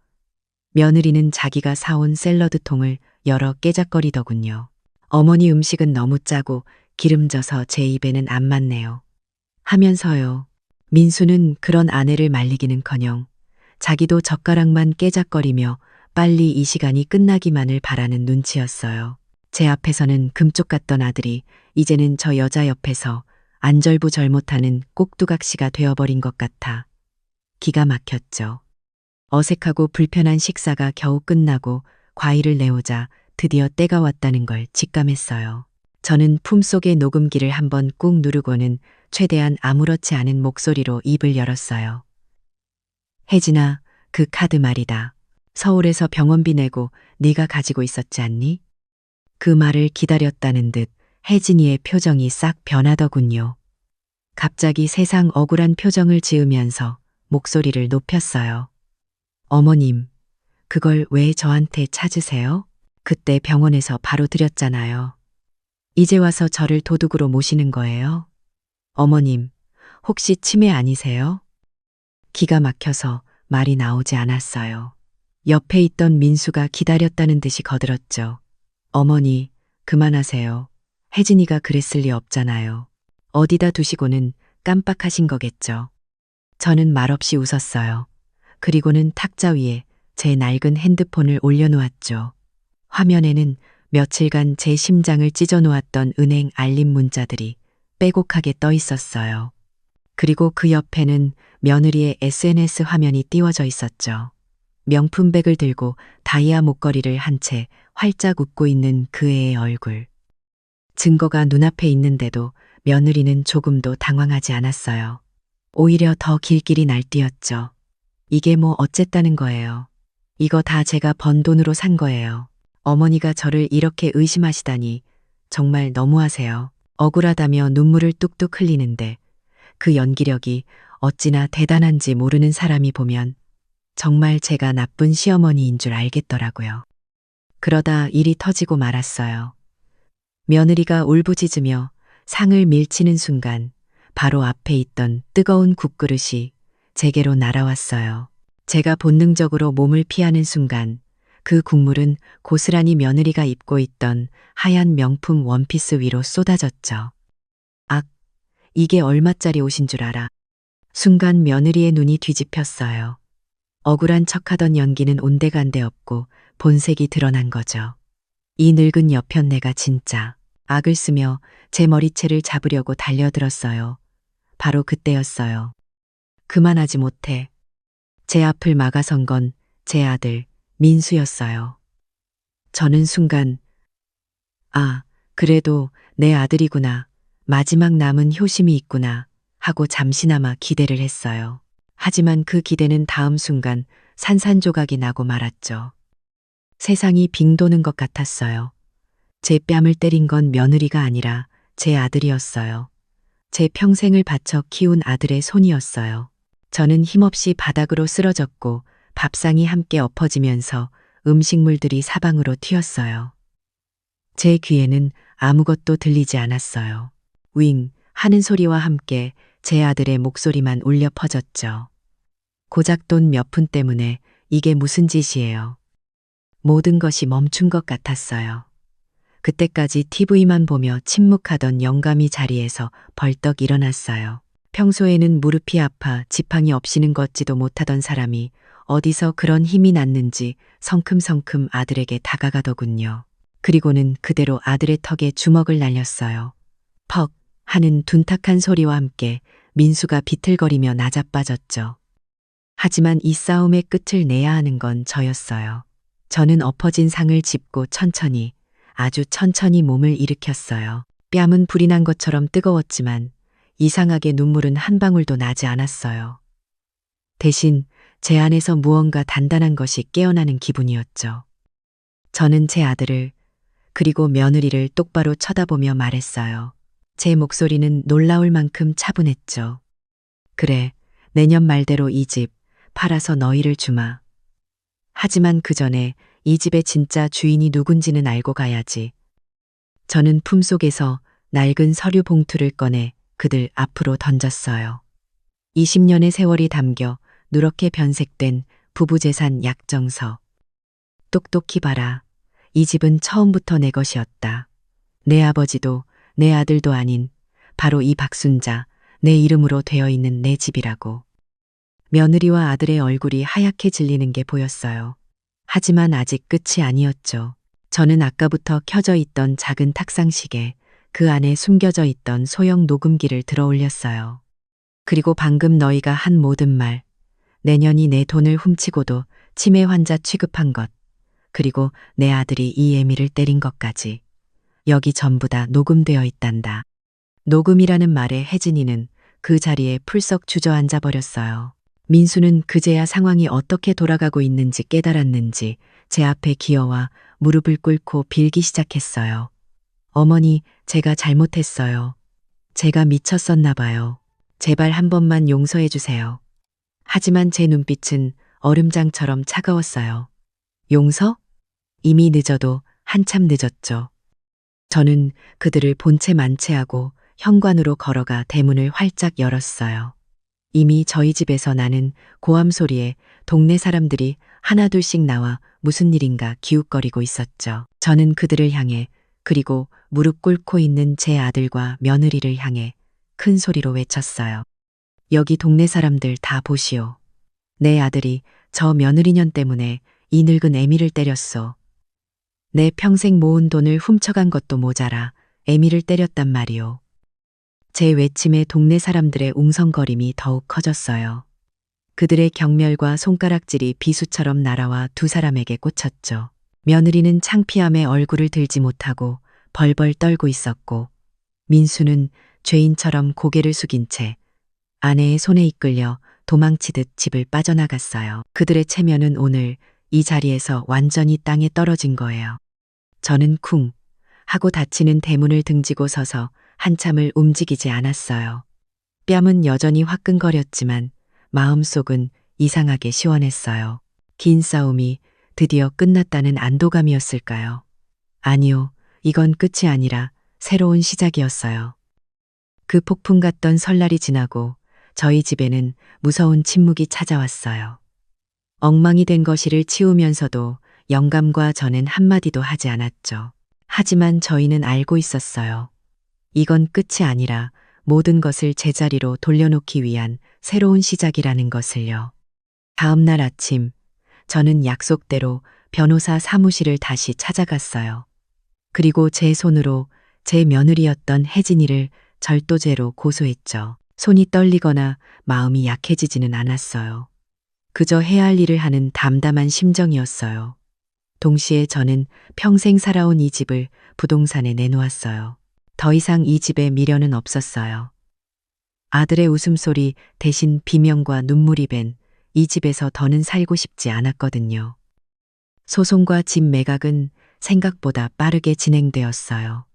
며느리는 자기가 사온 샐러드 통을 열어 깨작거리더군요. 어머니 음식은 너무 짜고 기름져서 제 입에는 안 맞네요. 하면서요. 민수는 그런 아내를 말리기는커녕 자기도 젓가락만 깨작거리며 빨리 이 시간이 끝나기만을 바라는 눈치였어요. 제 앞에서는 금쪽 같던 아들이 이제는 저 여자 옆에서 안절부절 못하는 꼭두각시가 되어버린 것 같아 기가 막혔죠. 어색하고 불편한 식사가 겨우 끝나고 과일을 내오자 드디어 때가 왔다는 걸 직감했어요. 저는 품속의 녹음기를 한번 꾹 누르고는 최대한 아무렇지 않은 목소리로 입을 열었어요. 혜진아, 그 카드 말이다. 서울에서 병원비 내고 네가 가지고 있었지 않니? 그 말을 기다렸다는 듯 혜진이의 표정이 싹 변하더군요. 갑자기 세상 억울한 표정을 지으면서 목소리를 높였어요. 어머님, 그걸 왜 저한테 찾으세요? 그때 병원에서 바로 드렸잖아요. 이제 와서 저를 도둑으로 모시는 거예요? 어머님, 혹시 치매 아니세요? 기가 막혀서 말이 나오지 않았어요. 옆에 있던 민수가 기다렸다는 듯이 거들었죠. 어머니, 그만하세요. 혜진이가 그랬을 리 없잖아요. 어디다 두시고는 깜빡하신 거겠죠. 저는 말없이 웃었어요. 그리고는 탁자 위에 제 낡은 핸드폰을 올려놓았죠. 화면에는 며칠간 제 심장을 찢어놓았던 은행 알림 문자들이 빼곡하게 떠 있었어요. 그리고 그 옆에는 며느리의 SNS 화면이 띄워져 있었죠. 명품백을 들고 다이아 목걸이를 한 채 활짝 웃고 있는 그 애의 얼굴. 증거가 눈앞에 있는데도 며느리는 조금도 당황하지 않았어요. 오히려 더 길길이 날뛰었죠. 이게 뭐 어쨌다는 거예요. 이거 다 제가 번 돈으로 산 거예요. 어머니가 저를 이렇게 의심하시다니 정말 너무하세요. 억울하다며 눈물을 뚝뚝 흘리는데 그 연기력이 어찌나 대단한지 모르는 사람이 보면 정말 제가 나쁜 시어머니인 줄 알겠더라고요. 그러다 일이 터지고 말았어요. 며느리가 울부짖으며 상을 밀치는 순간 바로 앞에 있던 뜨거운 국그릇이 제게로 날아왔어요. 제가 본능적으로 몸을 피하는 순간 그 국물은 고스란히 며느리가 입고 있던 하얀 명품 원피스 위로 쏟아졌죠. 악, 이게 얼마짜리 옷인 줄 알아? 순간 며느리의 눈이 뒤집혔어요. 억울한 척하던 연기는 온데간데 없고 본색이 드러난 거죠. 이 늙은 여편네가 진짜 악을 쓰며 제 머리채를 잡으려고 달려들었어요. 바로 그때였어요. 그만하지 못해. 제 앞을 막아선 건 제 아들 민수였어요. 저는 순간 아, 그래도 내 아들이구나. 마지막 남은 효심이 있구나 하고 잠시나마 기대를 했어요. 하지만 그 기대는 다음 순간 산산조각이 나고 말았죠. 세상이 빙 도는 것 같았어요. 제 뺨을 때린 건 며느리가 아니라 제 아들이었어요. 제 평생을 바쳐 키운 아들의 손이었어요. 저는 힘없이 바닥으로 쓰러졌고 밥상이 함께 엎어지면서 음식물들이 사방으로 튀었어요. 제 귀에는 아무것도 들리지 않았어요. 윙 하는 소리와 함께 제 아들의 목소리만 울려 퍼졌죠. 고작 돈 몇 푼 때문에 이게 무슨 짓이에요. 모든 것이 멈춘 것 같았어요. 그때까지 TV만 보며 침묵하던 영감이 자리에서 벌떡 일어났어요. 평소에는 무릎이 아파 지팡이 없이는 걷지도 못하던 사람이 어디서 그런 힘이 났는지 성큼성큼 아들에게 다가가더군요. 그리고는 그대로 아들의 턱에 주먹을 날렸어요. 퍽 하는 둔탁한 소리와 함께 민수가 비틀거리며 나자빠졌죠. 하지만 이 싸움의 끝을 내야 하는 건 저였어요. 저는 엎어진 상을 짚고 천천히, 아주 천천히 몸을 일으켰어요. 뺨은 불이 난 것처럼 뜨거웠지만 이상하게 눈물은 한 방울도 나지 않았어요. 대신 제 안에서 무언가 단단한 것이 깨어나는 기분이었죠. 저는 제 아들을 그리고 며느리를 똑바로 쳐다보며 말했어요. 제 목소리는 놀라울 만큼 차분했죠. 그래, 내년 말대로 이 집 팔아서 너희를 주마. 하지만 그 전에 이 집의 진짜 주인이 누군지는 알고 가야지. 저는 품속에서 낡은 서류 봉투를 꺼내 그들 앞으로 던졌어요. 20년의 세월이 담겨 누렇게 변색된 부부재산 약정서. 똑똑히 봐라. 이 집은 처음부터 내 것이었다. 내 아버지도 내 아들도 아닌 바로 이 박순자, 내 이름으로 되어 있는 내 집이라고. 며느리와 아들의 얼굴이 하얗게 질리는 게 보였어요. 하지만 아직 끝이 아니었죠. 저는 아까부터 켜져 있던 작은 탁상시계, 그 안에 숨겨져 있던 소형 녹음기를 들어 올렸어요. 그리고 방금 너희가 한 모든 말, 내년이 내 돈을 훔치고도 치매 환자 취급한 것, 그리고 내 아들이 이 애미를 때린 것까지. 여기 전부 다 녹음되어 있단다. 녹음이라는 말에 혜진이는 그 자리에 풀썩 주저앉아 버렸어요. 민수는 그제야 상황이 어떻게 돌아가고 있는지 깨달았는지 제 앞에 기어와 무릎을 꿇고 빌기 시작했어요. 어머니, 제가 잘못했어요. 제가 미쳤었나 봐요. 제발 한 번만 용서해 주세요. 하지만 제 눈빛은 얼음장처럼 차가웠어요. 용서? 이미 늦어도 한참 늦었죠. 저는 그들을 본체 만체하고 현관으로 걸어가 대문을 활짝 열었어요. 이미 저희 집에서 나는 고함 소리에 동네 사람들이 하나둘씩 나와 무슨 일인가 기웃거리고 있었죠. 저는 그들을 향해, 그리고 무릎 꿇고 있는 제 아들과 며느리를 향해 큰 소리로 외쳤어요. 여기 동네 사람들 다 보시오. 내 아들이 저 며느리년 때문에 이 늙은 애미를 때렸소. 내 평생 모은 돈을 훔쳐간 것도 모자라 애미를 때렸단 말이오. 제 외침에 동네 사람들의 웅성거림이 더욱 커졌어요. 그들의 경멸과 손가락질이 비수처럼 날아와 두 사람에게 꽂혔죠. 며느리는 창피함에 얼굴을 들지 못하고 벌벌 떨고 있었고, 민수는 죄인처럼 고개를 숙인 채 아내의 손에 이끌려 도망치듯 집을 빠져나갔어요. 그들의 체면은 오늘 이 자리에서 완전히 땅에 떨어진 거예요. 저는 쿵 하고 닫히는 대문을 등지고 서서 한참을 움직이지 않았어요. 뺨은 여전히 화끈거렸지만 마음속은 이상하게 시원했어요. 긴 싸움이 드디어 끝났다는 안도감이었을까요? 아니요, 이건 끝이 아니라 새로운 시작이었어요. 그 폭풍 같던 설날이 지나고 저희 집에는 무서운 침묵이 찾아왔어요. 엉망이 된 거실을 치우면서도 영감과 저는 한마디도 하지 않았죠. 하지만 저희는 알고 있었어요. 이건 끝이 아니라 모든 것을 제자리로 돌려놓기 위한 새로운 시작이라는 것을요. 다음 날 아침, 저는 약속대로 변호사 사무실을 다시 찾아갔어요. 그리고 제 손으로 제 며느리였던 혜진이를 절도죄로 고소했죠. 손이 떨리거나 마음이 약해지지는 않았어요. 그저 해야 할 일을 하는 담담한 심정이었어요. 동시에 저는 평생 살아온 이 집을 부동산에 내놓았어요. 더 이상 이 집에 미련은 없었어요. 아들의 웃음소리 대신 비명과 눈물이 밴 이 집에서 더는 살고 싶지 않았거든요. 소송과 집 매각은 생각보다 빠르게 진행되었어요.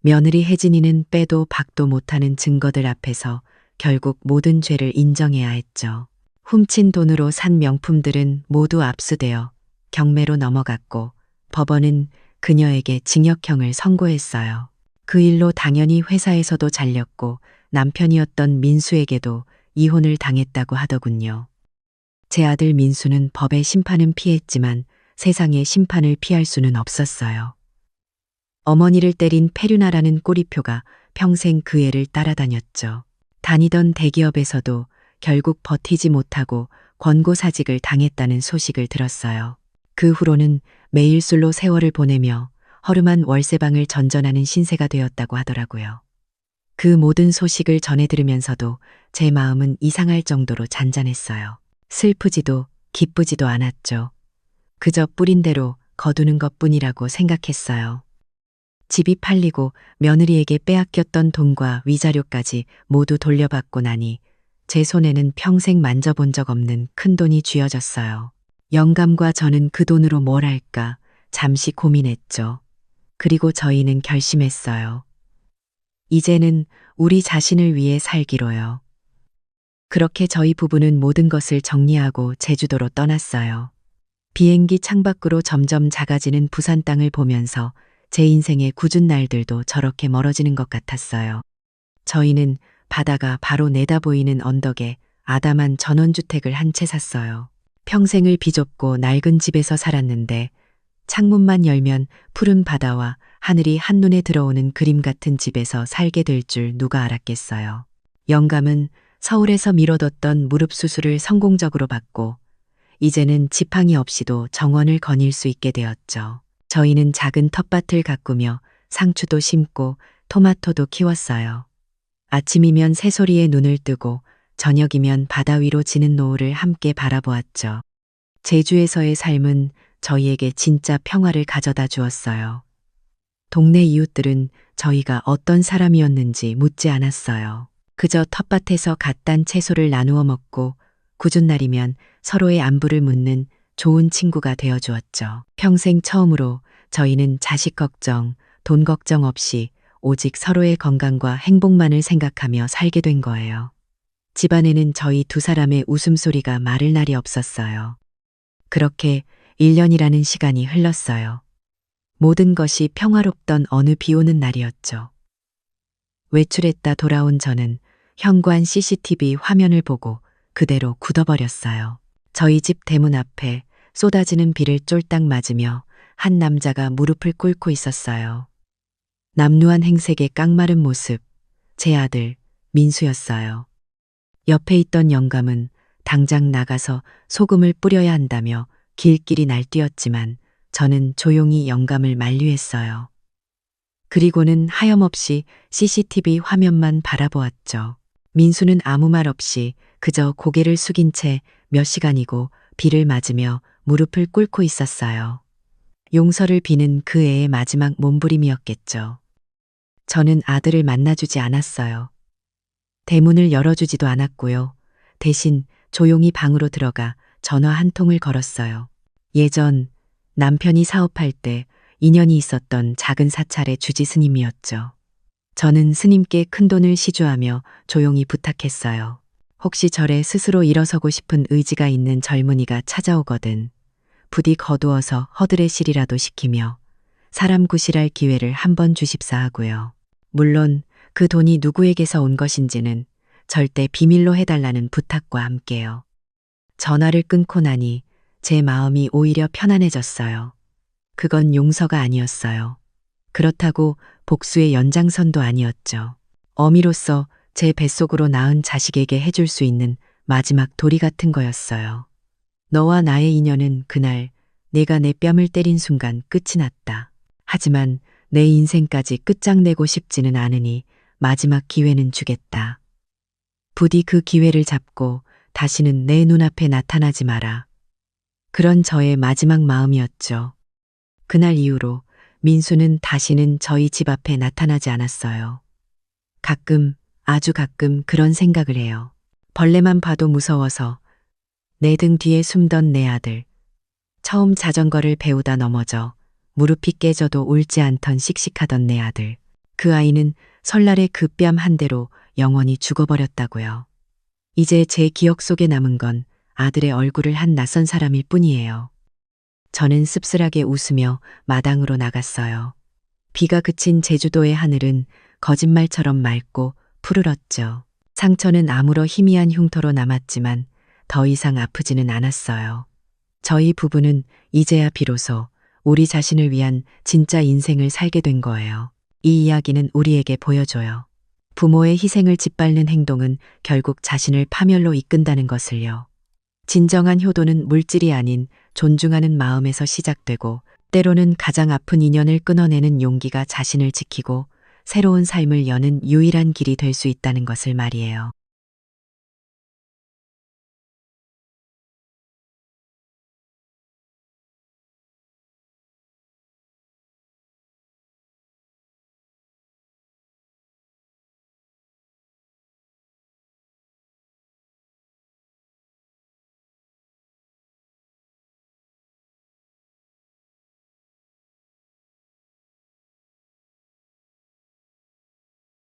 며느리 혜진이는 빼도 박도 못하는 증거들 앞에서 결국 모든 죄를 인정해야 했죠. 훔친 돈으로 산 명품들은 모두 압수되어 경매로 넘어갔고 법원은 그녀에게 징역형을 선고했어요. 그 일로 당연히 회사에서도 잘렸고 남편이었던 민수에게도 이혼을 당했다고 하더군요. 제 아들 민수는 법의 심판은 피했지만 세상의 심판을 피할 수는 없었어요. 어머니를 때린 페류나라는 꼬리표가 평생 그 애를 따라다녔죠. 다니던 대기업에서도 결국 버티지 못하고 권고사직을 당했다는 소식을 들었어요. 그 후로는 매일 술로 세월을 보내며 허름한 월세방을 전전하는 신세가 되었다고 하더라고요. 그 모든 소식을 전해 들으면서도 제 마음은 이상할 정도로 잔잔했어요. 슬프지도 기쁘지도 않았죠. 그저 뿌린 대로 거두는 것뿐이라고 생각했어요. 집이 팔리고 며느리에게 빼앗겼던 돈과 위자료까지 모두 돌려받고 나니 제 손에는 평생 만져본 적 없는 큰 돈이 쥐어졌어요. 영감과 저는 그 돈으로 뭘 할까 잠시 고민했죠. 그리고 저희는 결심했어요. 이제는 우리 자신을 위해 살기로요. 그렇게 저희 부부는 모든 것을 정리하고 제주도로 떠났어요. 비행기 창밖으로 점점 작아지는 부산 땅을 보면서 제 인생의 굳은 날들도 저렇게 멀어지는 것 같았어요. 저희는 바다가 바로 내다보이는 언덕에 아담한 전원주택을 한 채 샀어요. 평생을 비좁고 낡은 집에서 살았는데 창문만 열면 푸른 바다와 하늘이 한눈에 들어오는 그림 같은 집에서 살게 될 줄 누가 알았겠어요. 영감은 서울에서 미뤄뒀던 무릎 수술을 성공적으로 받고 이제는 지팡이 없이도 정원을 거닐 수 있게 되었죠. 저희는 작은 텃밭을 가꾸며 상추도 심고 토마토도 키웠어요. 아침이면 새소리에 눈을 뜨고 저녁이면 바다 위로 지는 노을을 함께 바라보았죠. 제주에서의 삶은 저희에게 진짜 평화를 가져다 주었어요. 동네 이웃들은 저희가 어떤 사람이었는지 묻지 않았어요. 그저 텃밭에서 갓 딴 채소를 나누어 먹고 굳은 날이면 서로의 안부를 묻는 좋은 친구가 되어 주었죠. 평생 처음으로 저희는 자식 걱정, 돈 걱정 없이 오직 서로의 건강과 행복만을 생각하며 살게 된 거예요. 집안에는 저희 두 사람의 웃음소리가 마를 날이 없었어요. 그렇게 1년이라는 시간이 흘렀어요. 모든 것이 평화롭던 어느 비 오는 날이었죠. 외출했다 돌아온 저는 현관 CCTV 화면을 보고 그대로 굳어버렸어요. 저희 집 대문 앞에 쏟아지는 비를 쫄딱 맞으며 한 남자가 무릎을 꿇고 있었어요. 남루한 행색의 깡마른 모습, 제 아들 민수였어요. 옆에 있던 영감은 당장 나가서 소금을 뿌려야 한다며 길길이 날뛰었지만 저는 조용히 영감을 만류했어요. 그리고는 하염없이 CCTV 화면만 바라보았죠. 민수는 아무 말 없이 그저 고개를 숙인 채 몇 시간이고 비를 맞으며 무릎을 꿇고 있었어요. 용서를 비는 그 애의 마지막 몸부림이었겠죠. 저는 아들을 만나주지 않았어요. 대문을 열어주지도 않았고요. 대신 조용히 방으로 들어가 전화 한 통을 걸었어요. 예전 남편이 사업할 때 인연이 있었던 작은 사찰의 주지 스님이었죠. 저는 스님께 큰돈을 시주하며 조용히 부탁했어요. 혹시 절에 스스로 일어서고 싶은 의지가 있는 젊은이가 찾아오거든 부디 거두어서 허드레실이라도 시키며 사람 구실할 기회를 한번 주십사 하고요. 물론 그 돈이 누구에게서 온 것인지는 절대 비밀로 해달라는 부탁과 함께요. 전화를 끊고 나니 제 마음이 오히려 편안해졌어요. 그건 용서가 아니었어요. 그렇다고 복수의 연장선도 아니었죠. 어미로서 제 뱃속으로 낳은 자식에게 해줄 수 있는 마지막 도리 같은 거였어요. 너와 나의 인연은 그날 내가 내 뺨을 때린 순간 끝이 났다. 하지만 내 인생까지 끝장내고 싶지는 않으니 마지막 기회는 주겠다. 부디 그 기회를 잡고 다시는 내 눈앞에 나타나지 마라. 그런 저의 마지막 마음이었죠. 그날 이후로 민수는 다시는 저희 집 앞에 나타나지 않았어요. 가끔, 아주 가끔 그런 생각을 해요. 벌레만 봐도 무서워서 내 등 뒤에 숨던 내 아들. 처음 자전거를 배우다 넘어져 무릎이 깨져도 울지 않던 씩씩하던 내 아들. 그 아이는 설날에 그 뺨 한 대로 영원히 죽어버렸다고요. 이제 제 기억 속에 남은 건 아들의 얼굴을 한 낯선 사람일 뿐이에요. 저는 씁쓸하게 웃으며 마당으로 나갔어요. 비가 그친 제주도의 하늘은 거짓말처럼 맑고 푸르렀죠. 상처는 아무러 희미한 흉터로 남았지만 더 이상 아프지는 않았어요. 저희 부부는 이제야 비로소 우리 자신을 위한 진짜 인생을 살게 된 거예요. 이 이야기는 우리에게 보여줘요. 부모의 희생을 짓밟는 행동은 결국 자신을 파멸로 이끈다는 것을요. 진정한 효도는 물질이 아닌 존중하는 마음에서 시작되고 때로는 가장 아픈 인연을 끊어내는 용기가 자신을 지키고 새로운 삶을 여는 유일한 길이 될 수 있다는 것을 말이에요.